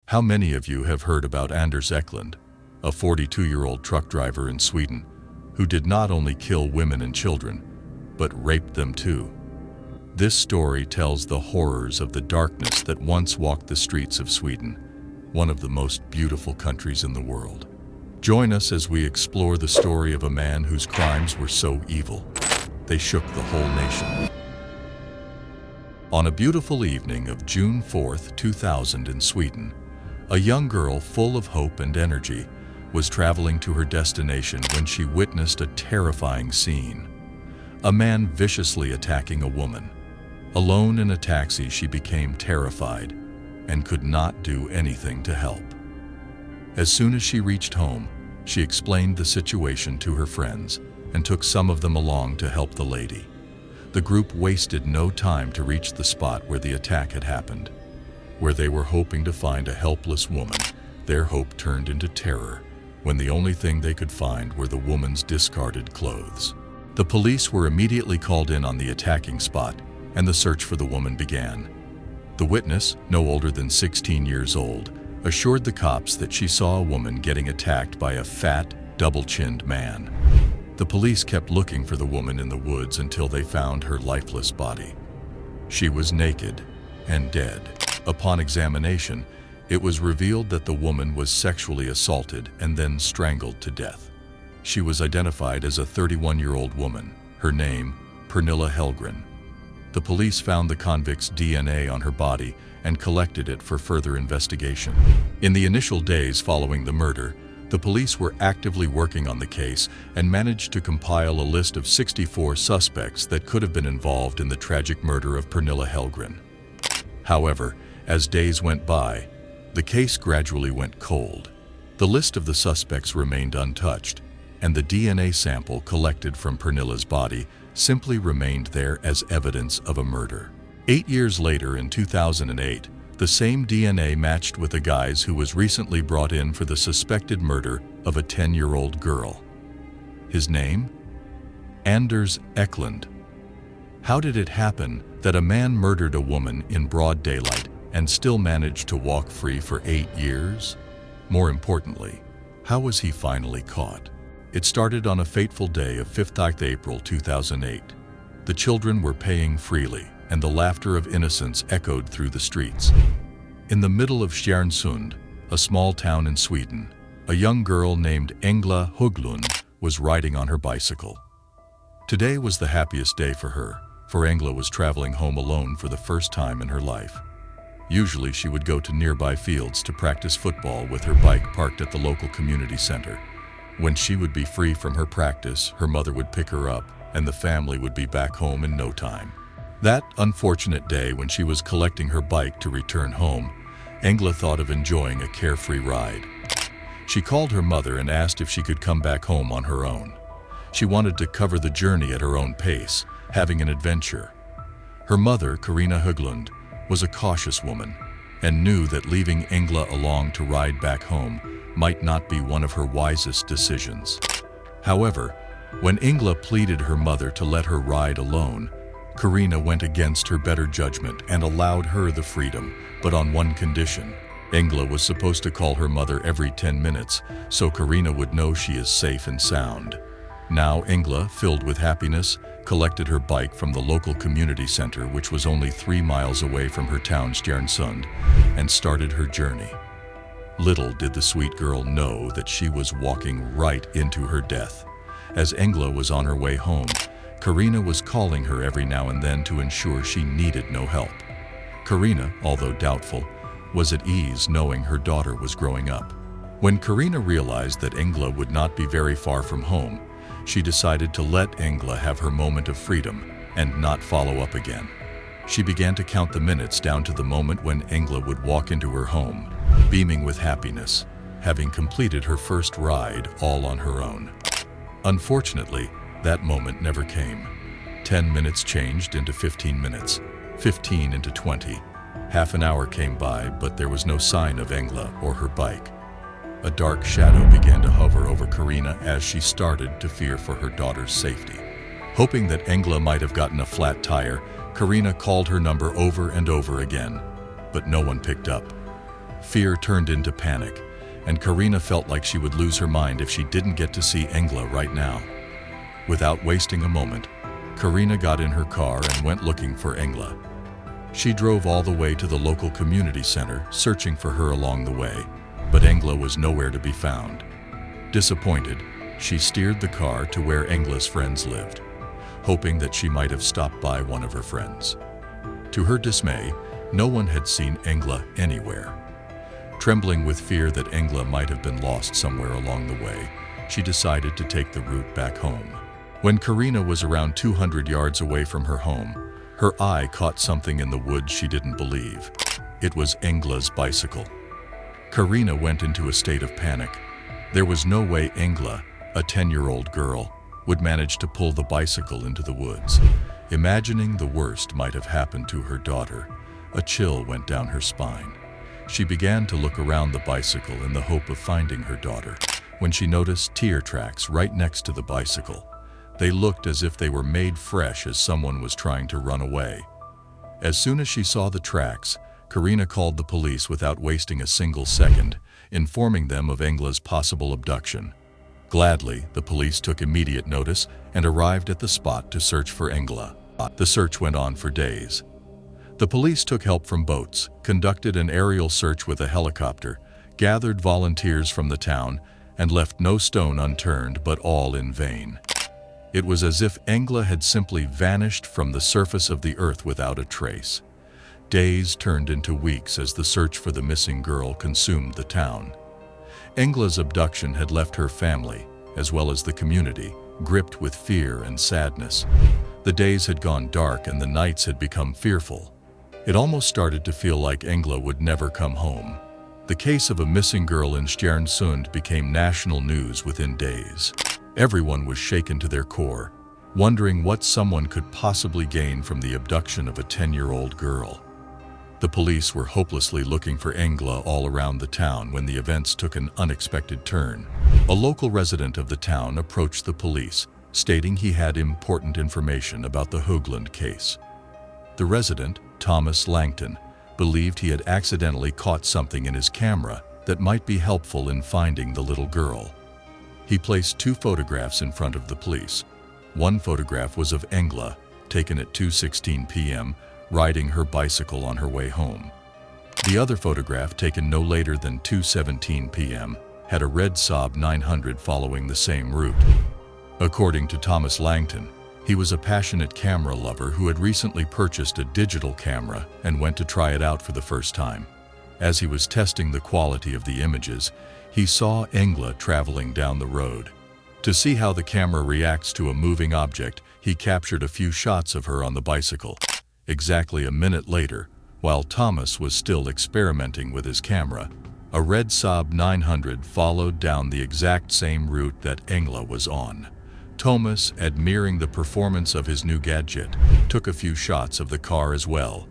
How many of you have heard about Anders Eklund, a 42-year-old truck driver in Sweden, who did not only kill women and children, but raped them too? This story tells the horrors of the darkness that once walked the streets of Sweden, one of the most beautiful countries in the world. Join us as we explore the story of a man whose crimes were so evil, they shook the whole nation. On a beautiful evening of June 4th, 2000 in Sweden, a young girl full of hope and energy was traveling to her destination when she witnessed a terrifying scene. A man viciously attacking a woman. Alone in a taxi, she became terrified and could not do anything to help. As soon as she reached home, she explained the situation to her friends and took some of them along to help the lady. The group wasted no time to reach the spot where the attack had happened. Where they were hoping to find a helpless woman, their hope turned into terror when the only thing they could find were the woman's discarded clothes. The police were immediately called in on the attacking spot, and the search for the woman began. The witness, no older than 16 years old, assured the cops that she saw a woman getting attacked by a fat, double-chinned man. The police kept looking for the woman in the woods until they found her lifeless body. She was naked and dead. Upon examination, it was revealed that the woman was sexually assaulted and then strangled to death. She was identified as a 31-year-old woman, her name, Pernilla Hellgren. The police found the convict's DNA on her body and collected it for further investigation. In the initial days following the murder, the police were actively working on the case and managed to compile a list of 64 suspects that could have been involved in the tragic murder of Pernilla Hellgren. However, as days went by, the case gradually went cold. The list of the suspects remained untouched, and the DNA sample collected from Pernilla's body simply remained there as evidence of a murder. 8 years later, in 2008, the same DNA matched with a guy's who was recently brought in for the suspected murder of a 10-year-old girl. His name? Anders Eklund. How did it happen that a man murdered a woman in broad daylight and still managed to walk free for 8 years? More importantly, how was he finally caught? It started on a fateful day of 5th April 2008. The children were paying freely, and the laughter of innocence echoed through the streets. In the middle of Stjärnsund, a small town in Sweden, a young girl named Engla Höglund was riding on her bicycle. Today was the happiest day for her, for Engla was traveling home alone for the first time in her life. Usually she would go to nearby fields to practice football with her bike parked at the local community center. When she would be free from her practice, her mother would pick her up, and the family would be back home in no time. That unfortunate day when she was collecting her bike to return home, Engla thought of enjoying a carefree ride. She called her mother and asked if she could come back home on her own. She wanted to cover the journey at her own pace, having an adventure. Her mother, Carina Höglund, was a cautious woman and knew that leaving Engla along to ride back home might not be one of her wisest decisions. However, when Engla pleaded her mother to let her ride alone, Carina went against her better judgment and allowed her the freedom, but on one condition. Engla was supposed to call her mother every 10 minutes, so Carina would know she is safe and sound. Now Engla, filled with happiness, collected her bike from the local community center, which was only 3 miles away from her town Stjärnsund, and started her journey. Little did the sweet girl know that she was walking right into her death. As Engla was on her way home, Carina was calling her every now and then to ensure she needed no help. Carina, although doubtful, was at ease knowing her daughter was growing up. When Carina realized that Engla would not be very far from home, she decided to let Engla have her moment of freedom and not follow up again. She began to count the minutes down to the moment when Engla would walk into her home, beaming with happiness, having completed her first ride all on her own. Unfortunately, that moment never came. 10 minutes changed into 15 minutes, 15 into 20. Half an hour came by, but there was no sign of Engla or her bike. A dark shadow began to hover over Carina as she started to fear for her daughter's safety. Hoping that Engla might have gotten a flat tire, Carina called her number over and over again, but no one picked up. Fear turned into panic, and Karina felt like she would lose her mind if she didn't get to see Engla right now. Without wasting a moment, Karina got in her car and went looking for Engla. She drove all the way to the local community center, searching for her along the way, but Engla was nowhere to be found. Disappointed, she steered the car to where Engla's friends lived, hoping that she might have stopped by one of her friends. To her dismay, no one had seen Engla anywhere. Trembling with fear that Engla might have been lost somewhere along the way, she decided to take the route back home. When Karina was around 200 yards away from her home, her eye caught something in the woods she didn't believe. It was Engla's bicycle. Karina went into a state of panic. There was no way Engla, a 10-year-old girl, would manage to pull the bicycle into the woods. Imagining the worst might have happened to her daughter, a chill went down her spine. She began to look around the bicycle in the hope of finding her daughter, when she noticed tear tracks right next to the bicycle. They looked as if they were made fresh as someone was trying to run away. As soon as she saw the tracks, Karina called the police without wasting a single second, informing them of Engla's possible abduction. Gladly, the police took immediate notice and arrived at the spot to search for Engla. The search went on for days. The police took help from boats, conducted an aerial search with a helicopter, gathered volunteers from the town, and left no stone unturned, but all in vain. It was as if Engla had simply vanished from the surface of the earth without a trace. Days turned into weeks as the search for the missing girl consumed the town. Engla's abduction had left her family, as well as the community, gripped with fear and sadness. The days had gone dark and the nights had become fearful. It almost started to feel like Engla would never come home. The case of a missing girl in Stjärnsund became national news within days. Everyone was shaken to their core, wondering what someone could possibly gain from the abduction of a 10-year-old girl. The police were hopelessly looking for Engla all around the town when the events took an unexpected turn. A local resident of the town approached the police, stating he had important information about the Höglund case. The resident, Thomas Langton, believed he had accidentally caught something in his camera that might be helpful in finding the little girl. He placed 2 photographs in front of the police. One photograph was of Engla, taken at 2:16 p.m., riding her bicycle on her way home. The other photograph, taken no later than 2:17 p.m., had a red Saab 900 following the same route. According to Thomas Langton, he was a passionate camera lover who had recently purchased a digital camera and went to try it out for the first time. As he was testing the quality of the images, he saw Engla traveling down the road. To see how the camera reacts to a moving object, he captured a few shots of her on the bicycle. Exactly a minute later, while Thomas was still experimenting with his camera, a red Saab 900 followed down the exact same route that Engla was on. Thomas, admiring the performance of his new gadget, took a few shots of the car as well.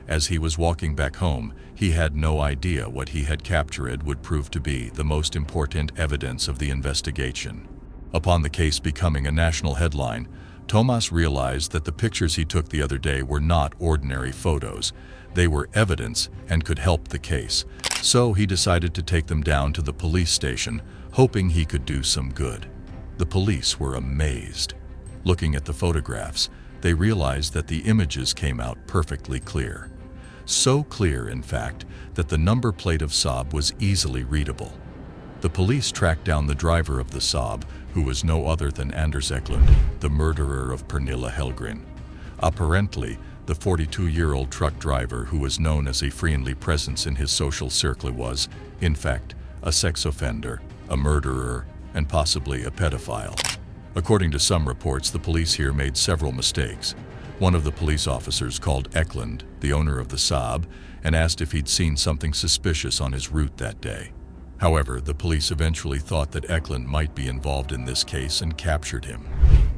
As he was walking back home, he had no idea what he had captured would prove to be the most important evidence of the investigation. Upon the case becoming a national headline, Thomas realized that the pictures he took the other day were not ordinary photos. They were evidence and could help the case. So he decided to take them down to the police station, hoping he could do some good. The police were amazed. Looking at the photographs, they realized that the images came out perfectly clear. So clear, in fact, that the number plate of Saab was easily readable. The police tracked down the driver of the Saab, who was no other than Anders Eklund, the murderer of Pernilla Hellgren. Apparently, the 42-year-old truck driver, who was known as a friendly presence in his social circle, was, in fact, a sex offender, a murderer, and possibly a pedophile. According to some reports, the police here made several mistakes. One of the police officers called Eklund, the owner of the Saab, and asked if he'd seen something suspicious on his route that day. However, the police eventually thought that Eklund might be involved in this case and captured him.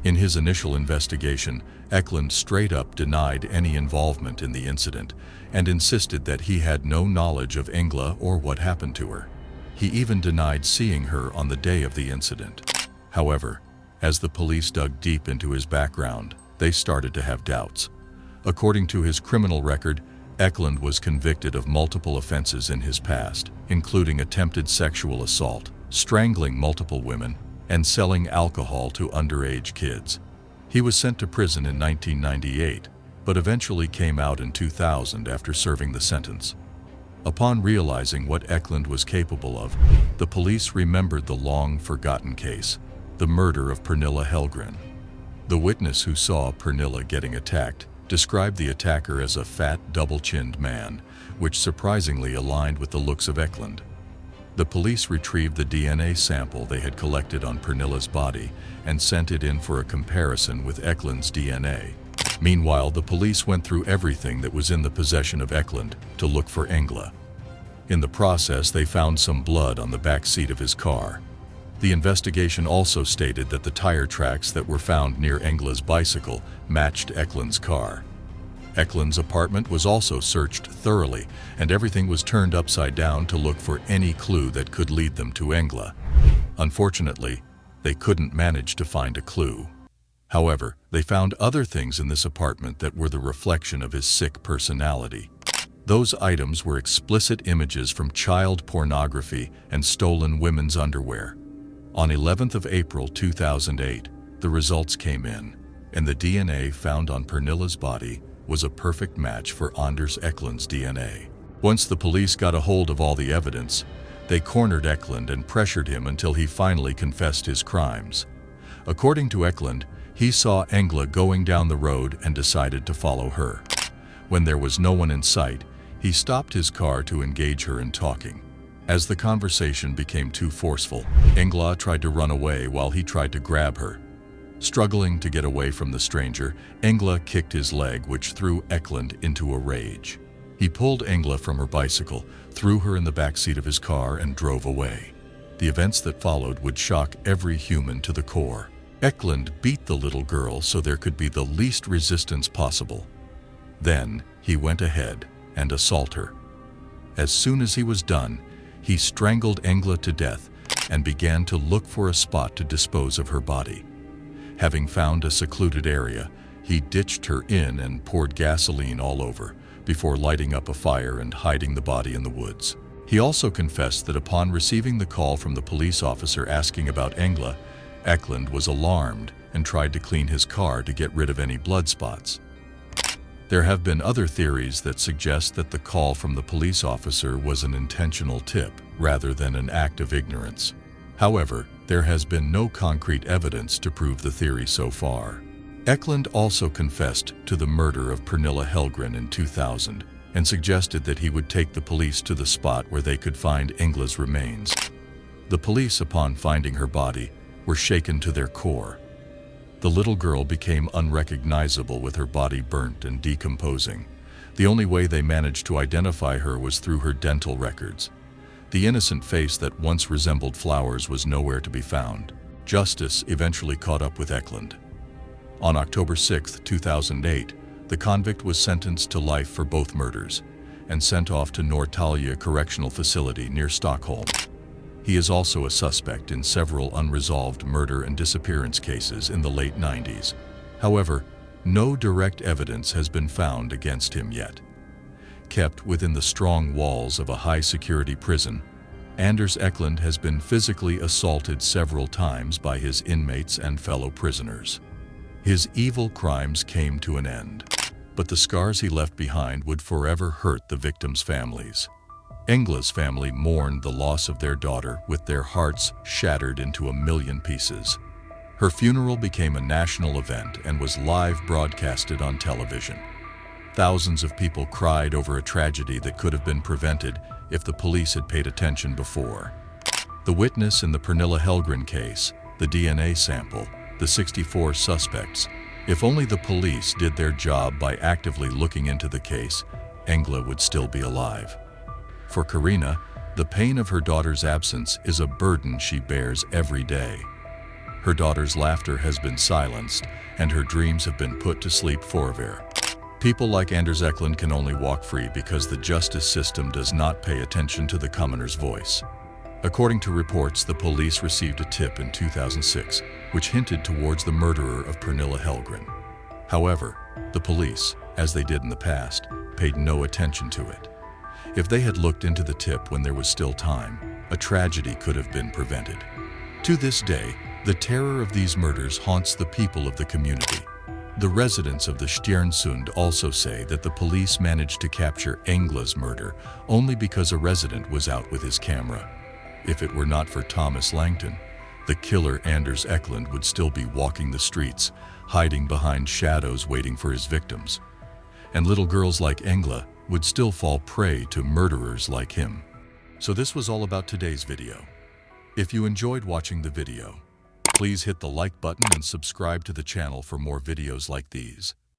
In his initial investigation, Eklund straight up denied any involvement in the incident and insisted that he had no knowledge of Engla or what happened to her. He even denied seeing her on the day of the incident. However, as the police dug deep into his background, they started to have doubts. According to his criminal record, Eklund was convicted of multiple offenses in his past, including attempted sexual assault, strangling multiple women, and selling alcohol to underage kids. He was sent to prison in 1998, but eventually came out in 2000 after serving the sentence. Upon realizing what Eklund was capable of, the police remembered the long-forgotten case, the murder of Pernilla Hellgren. The witness who saw Pernilla getting attacked described the attacker as a fat, double-chinned man, which surprisingly aligned with the looks of Eklund. The police retrieved the DNA sample they had collected on Pernilla's body and sent it in for a comparison with Eklund's DNA. Meanwhile, the police went through everything that was in the possession of Eklund to look for Engla. In the process, they found some blood on the back seat of his car. The investigation also stated that the tire tracks that were found near Engla's bicycle matched Eklund's car. Eklund's apartment was also searched thoroughly, and everything was turned upside down to look for any clue that could lead them to Engla. Unfortunately, they couldn't manage to find a clue. However, they found other things in this apartment that were the reflection of his sick personality. Those items were explicit images from child pornography and stolen women's underwear. On 11th of April 2008, the results came in, and the DNA found on Pernilla's body was a perfect match for Anders Eklund's DNA. Once the police got a hold of all the evidence, they cornered Eklund and pressured him until he finally confessed his crimes. According to Eklund, he saw Engla going down the road and decided to follow her. When there was no one in sight, he stopped his car to engage her in talking. As the conversation became too forceful, Engla tried to run away while he tried to grab her. Struggling to get away from the stranger, Engla kicked his leg, which threw Eklund into a rage. He pulled Engla from her bicycle, threw her in the back seat of his car, and drove away. The events that followed would shock every human to the core. Eklund beat the little girl so there could be the least resistance possible. Then he went ahead and assaulted her. As soon as he was done, he strangled Engla to death and began to look for a spot to dispose of her body. Having found a secluded area, he ditched her in and poured gasoline all over before lighting up a fire and hiding the body in the woods. He also confessed that upon receiving the call from the police officer asking about Engla, Eklund was alarmed and tried to clean his car to get rid of any blood spots. There have been other theories that suggest that the call from the police officer was an intentional tip rather than an act of ignorance. However, there has been no concrete evidence to prove the theory so far. Eklund also confessed to the murder of Pernilla Hellgren in 2000 and suggested that he would take the police to the spot where they could find Engla's remains. The police, upon finding her body, were shaken to their core. The little girl became unrecognizable with her body burnt and decomposing. The only way they managed to identify her was through her dental records. The innocent face that once resembled flowers was nowhere to be found. Justice eventually caught up with Eklund. On October 6, 2008, the convict was sentenced to life for both murders and sent off to Norrtälje Correctional Facility near Stockholm. He is also a suspect in several unresolved murder and disappearance cases in the late 90s. However, no direct evidence has been found against him yet. Kept within the strong walls of a high-security prison, Anders Eklund has been physically assaulted several times by his inmates and fellow prisoners. His evil crimes came to an end, but the scars he left behind would forever hurt the victims' families. Engla's family mourned the loss of their daughter with their hearts shattered into a million pieces. Her funeral became a national event and was live broadcasted on television. Thousands of people cried over a tragedy that could have been prevented if the police had paid attention before. The witness in the Pernilla Hellgren case, the DNA sample, the 64 suspects. If only the police did their job by actively looking into the case, Engla would still be alive. For Karina, the pain of her daughter's absence is a burden she bears every day. Her daughter's laughter has been silenced, and her dreams have been put to sleep forever. People like Anders Eklund can only walk free because the justice system does not pay attention to the commoner's voice. According to reports, the police received a tip in 2006, which hinted towards the murderer of Pernilla Hellgren. However, the police, as they did in the past, paid no attention to it. If they had looked into the tip when there was still time, a tragedy could have been prevented. To this day, the terror of these murders haunts the people of the community. The residents of the Stjärnsund also say that the police managed to capture Engla's murder only because a resident was out with his camera. If it were not for Thomas Langton, the killer Anders Eklund would still be walking the streets, hiding behind shadows waiting for his victims. And little girls like Engla would still fall prey to murderers like him. So this was all about today's video. If you enjoyed watching the video, please hit the like button and subscribe to the channel for more videos like these.